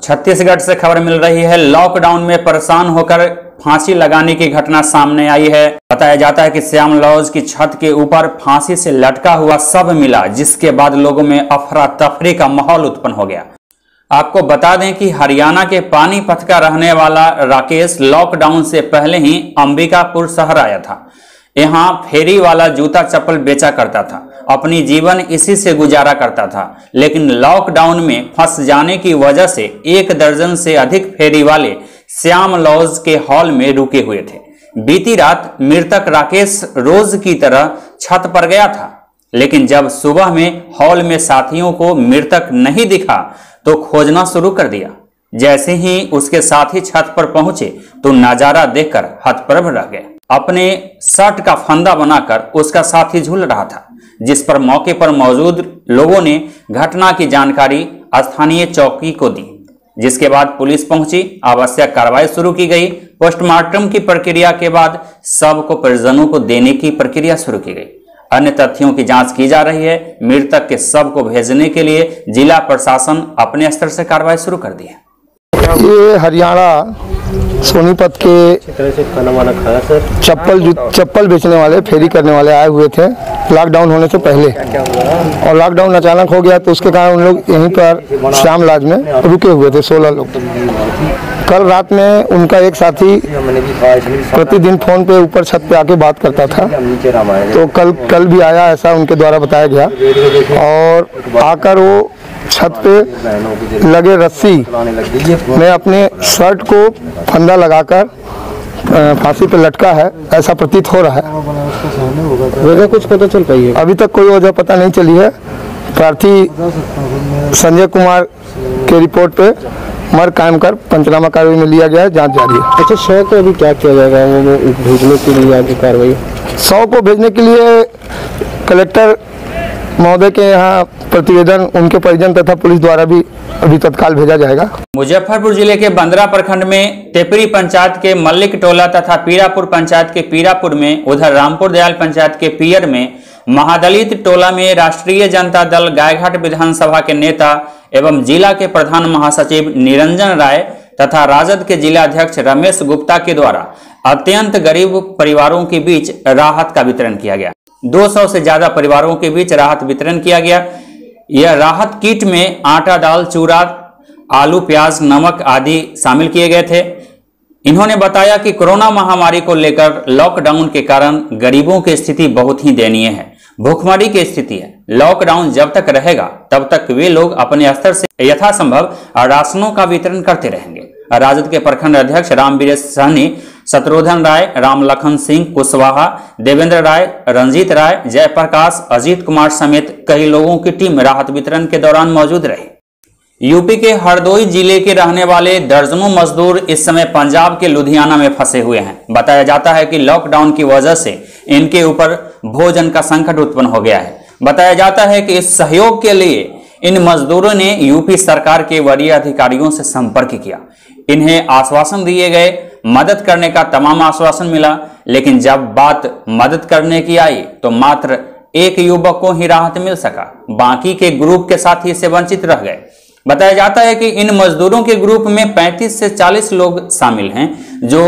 छत्तीसगढ़ से खबर मिल रही है। लॉकडाउन में परेशान होकर फांसी लगाने की घटना सामने आई है। बताया जाता है कि श्याम लॉज की छत के ऊपर फांसी से लटका हुआ शव मिला, जिसके बाद लोगों में अफरा तफरी का माहौल उत्पन्न हो गया। आपको बता दें कि हरियाणा के पानीपत का रहने वाला राकेश लॉकडाउन से पहले ही अंबिकापुर शहर आया था। यहाँ फेरी वाला जूता चप्पल बेचा करता था, अपनी जीवन इसी से गुजारा करता था। लेकिन लॉकडाउन में फंस जाने की वजह से 1 दर्जन से अधिक फेरी वाले श्याम लॉज के हॉल में रुके हुए थे। बीती रात मृतक राकेश रोज की तरह छत पर गया था, लेकिन जब सुबह में हॉल में साथियों को मृतक नहीं दिखा तो खोजना शुरू कर दिया। जैसे ही उसके साथी छत पर पहुंचे तो नजारा देखकर हतप्रभ रह गए। अपने शर्ट का फंदा बनाकर उसका साथी झूल रहा था, जिस पर मौके पर मौजूद लोगों ने घटना की जानकारी स्थानीय चौकी को दी, जिसके बाद पुलिस पहुंची। आवश्यक कार्रवाई शुरू की गई। पोस्टमार्टम की प्रक्रिया के बाद शव को परिजनों को देने की प्रक्रिया शुरू की गई। अन्य तथ्यों की जांच की जा रही है। मृतक के शव को भेजने के लिए जिला प्रशासन अपने स्तर से कार्रवाई शुरू कर दी है। ये हरियाणा सोनीपत के चप्पल बेचने वाले, फेरी करने वाले आए हुए थे लॉकडाउन होने से पहले, और लॉकडाउन अचानक हो गया तो उसके कारण उन लोग यहीं पर श्याम लॉज में रुके हुए थे 16 लोग। कल रात में उनका एक साथी प्रतिदिन फोन पे ऊपर छत पे आके बात करता था, तो कल भी आया, ऐसा उनके द्वारा बताया गया। और आकर वो छत पे लगे रस्सी में अपने शर्ट को फंदा लगाकर फांसी पे लटका है, ऐसा प्रतीत हो रहा है। वजह कुछ पता चल पाई है? अभी तक कोई वजह पता नहीं चली है। प्रार्थी संजय कुमार के रिपोर्ट पे मर्ग कायम कर पंचनामा कार्रवाई में लिया गया है, जांच जारी है। अच्छा, शव को अभी क्या किया जाएगा भेजने के लिए आगे कार्रवाई? शव को भेजने के लिए कलेक्टर महोदय के यहाँ प्रतिवेदन उनके परिजन तथा पुलिस द्वारा भी अभी तत्काल भेजा जाएगा। मुजफ्फरपुर जिले के बंदरा प्रखंड में तेपरी पंचायत के मल्लिक टोला तथा पीरापुर पंचायत के पीरापुर में, उधर रामपुर दयाल पंचायत के पियर में, महादलित टोला में राष्ट्रीय जनता दल गायघाट विधानसभा के नेता एवं जिला के प्रधान महासचिव निरंजन राय तथा राजद के जिला अध्यक्ष रमेश गुप्ता के द्वारा अत्यंत गरीब परिवारों के बीच राहत का वितरण किया गया। 200 से ज्यादा परिवारों के बीच राहत वितरण किया गया। यह राहत किट में आटा, दाल, चूरा, आलू, प्याज, नमक आदि शामिल किए गए थे। इन्होंने बताया कि कोरोना महामारी को लेकर लॉकडाउन के कारण गरीबों की स्थिति बहुत ही दयनीय है, भूखमरी की स्थिति है। लॉकडाउन जब तक रहेगा तब तक वे लोग अपने स्तर से यथासंभव राशनों का वितरण करते रहेंगे। राजद के प्रखंड अध्यक्ष रामवीर सहनी, शत्रुघ्न राय, रामलखन सिंह कुशवाहा, देवेंद्र राय, रंजीत राय, जयप्रकाश, अजीत कुमार समेत कई लोगों की टीम राहत वितरण के दौरान मौजूद रही। यूपी के हरदोई जिले के रहने वाले दर्जनों मजदूर इस समय पंजाब के लुधियाना में फंसे हुए हैं। बताया जाता है कि लॉकडाउन की वजह से इनके ऊपर भोजन का संकट उत्पन्न हो गया है। बताया जाता है कि इस सहयोग के लिए इन मजदूरों ने यूपी सरकार के वरीय अधिकारियों से संपर्क किया। इन्हें आश्वासन दिए गए, मदद करने का तमाम आश्वासन मिला, लेकिन जब बात मदद करने की आई तो मात्र एक युवक को ही राहत मिल सका, बाकी के ग्रुप के साथी से वंचित रह गए। बताया जाता है कि इन मजदूरों के ग्रुप में 35 से 40 लोग शामिल हैं, जो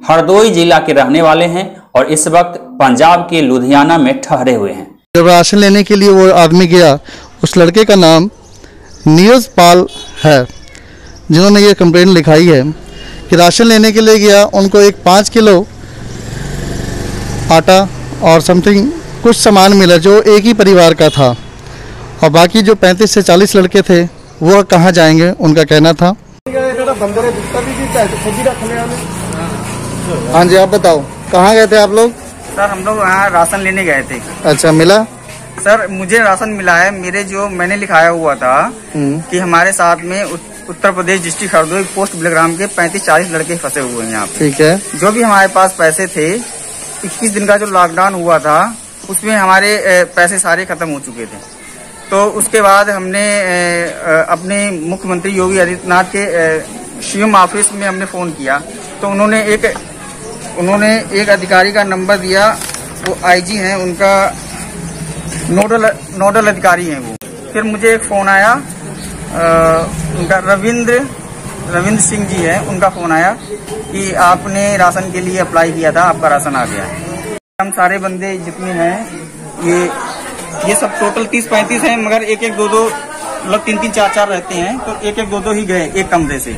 हरदोई जिला के रहने वाले हैं और इस वक्त पंजाब के लुधियाना में ठहरे हुए हैं। जब राशन लेने के लिए वो आदमी गया, उस लड़के का नाम नीरज पाल है, जिन्होंने ये कंप्लेंट लिखाई है कि राशन लेने के लिए गया, उनको एक 5 किलो आटा और समथिंग कुछ सामान मिला जो एक ही परिवार का था, और बाकी जो 35 से 40 लड़के थे वो कहाँ जाएंगे, उनका कहना था। हाँ जी, आप बताओ कहाँ गए थे आप लोग? सर, हम लोग यहाँ राशन लेने गए थे। अच्छा, मिला? सर, मुझे राशन मिला है। मेरे जो मैंने लिखाया हुआ था कि हमारे साथ में उत्तर प्रदेश डिस्ट्रिक्ट हरदोई पोस्ट बिलग्राम के 35-40 लड़के फंसे हुए हैं यहाँ पे। ठीक है। जो भी हमारे पास पैसे थे, 21 दिन का जो लॉकडाउन हुआ था उसमें हमारे पैसे सारे खत्म हो चुके थे। तो उसके बाद हमने अपने मुख्यमंत्री योगी आदित्यनाथ के सीएम ऑफिस में हमने फोन किया, तो उन्होंने एक अधिकारी का नंबर दिया। वो आईजी हैं, उनका नोडल अधिकारी हैं वो। फिर मुझे एक फोन आया उनका रविंद्र रविंद्र सिंह जी है, उनका फोन आया कि आपने राशन के लिए अप्लाई किया था, आपका राशन आ गया है। हम सारे बंदे जितने हैं ये सब टोटल 30-35 हैं, मगर एक एक दो मतलब 3-3 4-4 रहते हैं, तो एक एक दो ही गए एक कमरे से।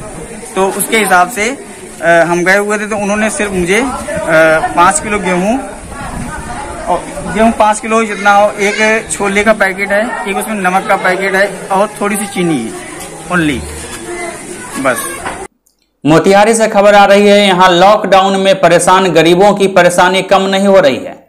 तो उसके हिसाब से हम गए हुए थे, तो उन्होंने सिर्फ मुझे 5 किलो गेहूं 5 किलो जितना हो, एक छोले का पैकेट है, एक उसमें नमक का पैकेट है और थोड़ी सी चीनी ओनली, बस। मोतिहारी से खबर आ रही है, यहां लॉकडाउन में परेशान गरीबों की परेशानी कम नहीं हो रही है।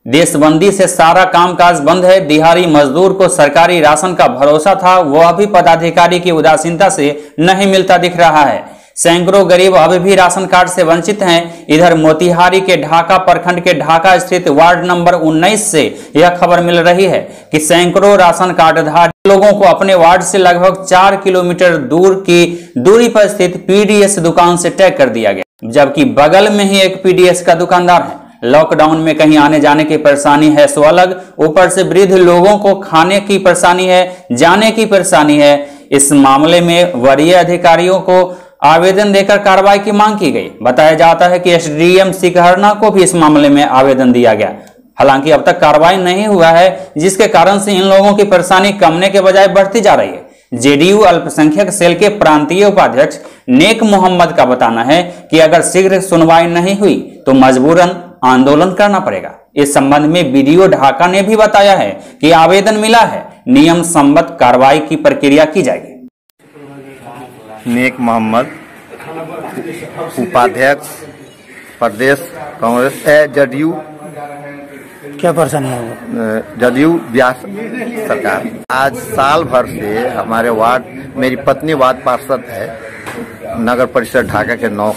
देशबंदी से सारा कामकाज बंद है। दिहाड़ी मजदूर को सरकारी राशन का भरोसा था, वह भी पदाधिकारी की उदासीनता से नहीं मिलता दिख रहा है। सैकड़ों गरीब अभी भी राशन कार्ड से वंचित हैं। इधर मोतिहारी के ढाका प्रखंड के ढाका स्थित वार्ड नंबर 19 से यह खबर मिल रही है कि सैकड़ों राशन कार्डधारी लोगों को अपने वार्ड से लगभग 4 किलोमीटर दूर की दूरी पर स्थित पीडीएस दुकान से टैग कर दिया गया, जबकि बगल में ही एक पीडीएस का दुकानदार है। लॉकडाउन में कहीं आने जाने की परेशानी है सो अलग, ऊपर से वृद्ध लोगों को खाने की परेशानी है, जाने की परेशानी है। इस मामले में वरीय अधिकारियों को आवेदन देकर कार्रवाई की मांग की गई। बताया जाता है कि एसडीएम सिकहरना को भी इस मामले में आवेदन दिया गया, हालांकि अब तक कार्रवाई नहीं हुआ है, जिसके कारण से इन लोगों की परेशानी कमने के बजाय बढ़ती जा रही है। जेडीयू अल्पसंख्यक सेल के प्रांतीय उपाध्यक्ष नेक मोहम्मद का बताना है कि अगर शीघ्र सुनवाई नहीं हुई तो मजबूरन आंदोलन करना पड़ेगा। इस संबंध में बीडीओ ढाका ने भी बताया है कि आवेदन मिला है, नियम संबद्ध कार्रवाई की प्रक्रिया की जाएगी। नेक मोहम्मद, उपाध्यक्ष प्रदेश कांग्रेस जदयू। क्या परेशानी है? जदयू ब्यास सरकार। आज साल भर से हमारे वार्ड, मेरी पत्नी वार्ड पार्षद है नगर परिषद ढाका के 9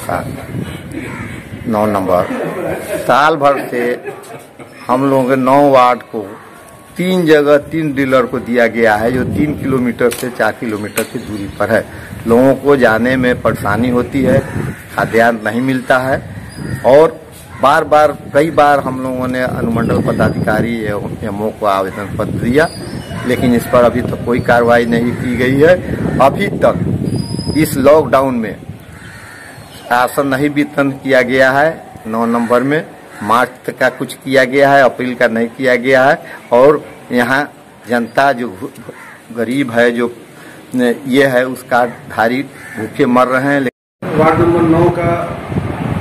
नंबर। साल भर से हम लोगों के 9 वार्ड को 3 जगह 3 डीलर को दिया गया है, जो 3 किलोमीटर से 4 किलोमीटर की दूरी पर है। लोगों को जाने में परेशानी होती है, खाद्यान्न नहीं मिलता है, और कई बार हम लोगों ने अनुमंडल पदाधिकारी एमओ को आवेदन पत्र दिया, लेकिन इस पर अभी तक कोई कार्रवाई नहीं की गई है। अभी तक इस लॉकडाउन में राशन नहीं वितरण किया गया है। 9 नंबर में मार्च तक का कुछ किया गया है, अप्रैल का नहीं किया गया है, और यहाँ जनता जो गरीब है, जो ये है, उसका धारी भूखे मर रहे हैं। वार्ड नंबर 9 का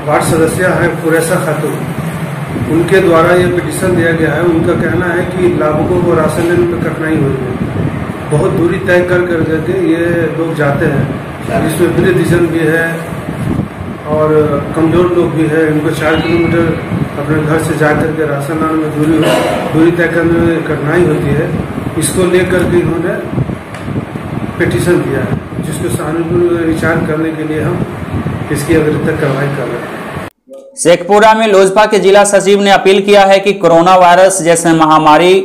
वार्ड सदस्य है कुरैसा खातून, उनके द्वारा ये पिटीशन दिया गया है। उनका कहना है कि लाभुकों को राशन लेने में कठिनाई हो रही है, बहुत दूरी तय कर करके ये लोग जाते हैं, जिसमें वृद्धजन भी है और कमजोर लोग भी है। इनको 4 किलोमीटर अपने घर से जाकर के राशन लाने में दूरी तय करने में कठिनाई होती है। इसको लेकर के इन्होंने पिटीशन दिया है, जिसको सहानुभूति विचार करने के लिए हम इसकी अग्रता कार्रवाई कर रहे हैं। शेखपुरा में लोजपा के जिला सचिव ने अपील किया है कि कोरोना वायरस जैसे महामारी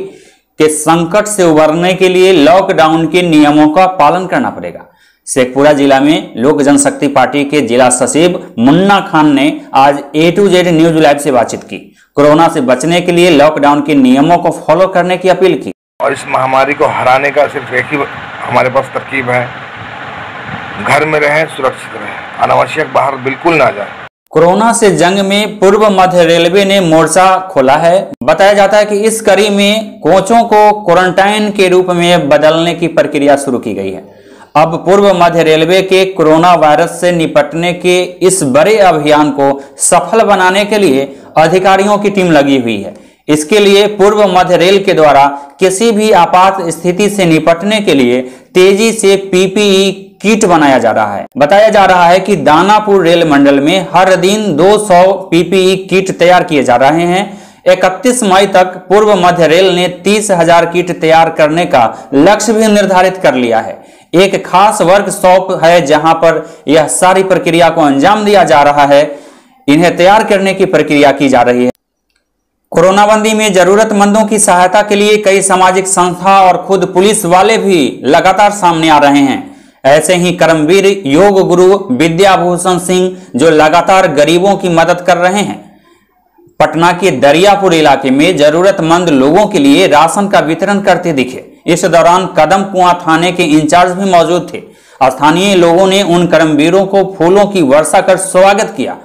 के संकट से उबरने के लिए लॉकडाउन के नियमों का पालन करना पड़ेगा। शेखपुरा जिला में लोक जनशक्ति पार्टी के जिला सचिव मुन्ना खान ने आज A to Z news live से बातचीत की। कोरोना से बचने के लिए लॉकडाउन के नियमों को फॉलो करने की अपील की। और इस महामारी को हराने का सिर्फ एक ही हमारे पास तरकीब है, घर में रहें, सुरक्षित रहें, अनावश्यक बाहर बिल्कुल ना जाएं। कोरोना से जंग में पूर्व मध्य रेलवे ने मोर्चा खोला है। बताया जाता है कि इस कड़ी में कोचों को क्वारंटाइन के रूप में बदलने की प्रक्रिया शुरू की गई है। अब पूर्व मध्य रेलवे के कोरोना वायरस से निपटने के इस बड़े अभियान को सफल बनाने के लिए अधिकारियों की टीम लगी हुई है। इसके लिए पूर्व मध्य रेल के द्वारा किसी भी आपात स्थिति से निपटने के लिए तेजी से पीपीई किट बनाया जा रहा है। बताया जा रहा है कि दानापुर रेल मंडल में हर दिन 200 पीपीई किट तैयार किए जा रहे हैं। 31 मई तक पूर्व मध्य रेल ने 30,000 किट तैयार करने का लक्ष्य भी निर्धारित कर लिया है। एक खास वर्कशॉप है जहां पर यह सारी प्रक्रिया को अंजाम दिया जा रहा है। इन्हें तैयार करने की प्रक्रिया की जा रही है। कोरोना बंदी में जरूरतमंदों की सहायता के लिए कई सामाजिक संस्था और खुद पुलिस वाले भी लगातार सामने आ रहे हैं। ऐसे ही कर्मवीर योग गुरु विद्याभूषण सिंह जो लगातार गरीबों की मदद कर रहे हैं। पटना के दरियापुर इलाके में जरूरतमंद लोगों के लिए राशन का वितरण करते दिखे। इस दौरान कदम कुआं थाने के इंचार्ज भी मौजूद थे। स्थानीय लोगों ने उन कर्मवीरों को फूलों की वर्षा कर स्वागत किया।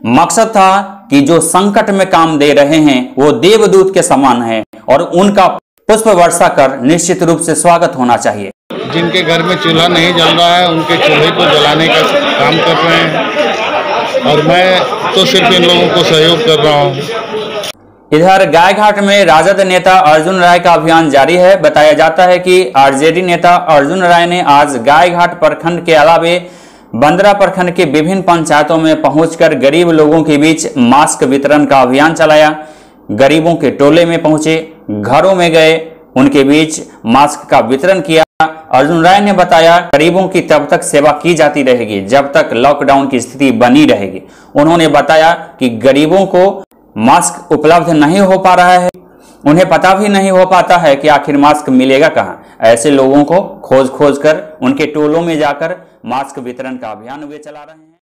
मकसद था कि जो संकट में काम दे रहे हैं वो देवदूत के समान हैं और उनका पुष्प वर्षा कर निश्चित रूप से स्वागत होना चाहिए। जिनके घर में चूल्हा नहीं जल रहा है उनके चूल्हे को जलाने का काम कर रहे हैं और मैं तो सिर्फ इन लोगों को सहयोग कर रहा हूं। इधर गायघाट में राजद नेता अर्जुन राय का अभियान जारी है। बताया जाता है कि आरजेडी नेता अर्जुन राय ने आज गायघाट प्रखंड के अलावे बंदरा प्रखंड के विभिन्न पंचायतों में पहुंचकर गरीब लोगों के बीच मास्क वितरण का अभियान चलाया। गरीबों के टोले में पहुंचे, घरों में गए, उनके बीच मास्क का वितरण किया। अर्जुन राय ने बताया गरीबों की तब तक सेवा की जाती रहेगी जब तक लॉकडाउन की स्थिति बनी रहेगी। उन्होंने बताया कि गरीबों को मास्क उपलब्ध नहीं हो पा रहा है, उन्हें पता भी नहीं हो पाता है कि आखिर मास्क मिलेगा कहाँ। ऐसे लोगों को खोज कर उनके टोलों में जाकर मास्क वितरण का अभियान वे चला रहे हैं।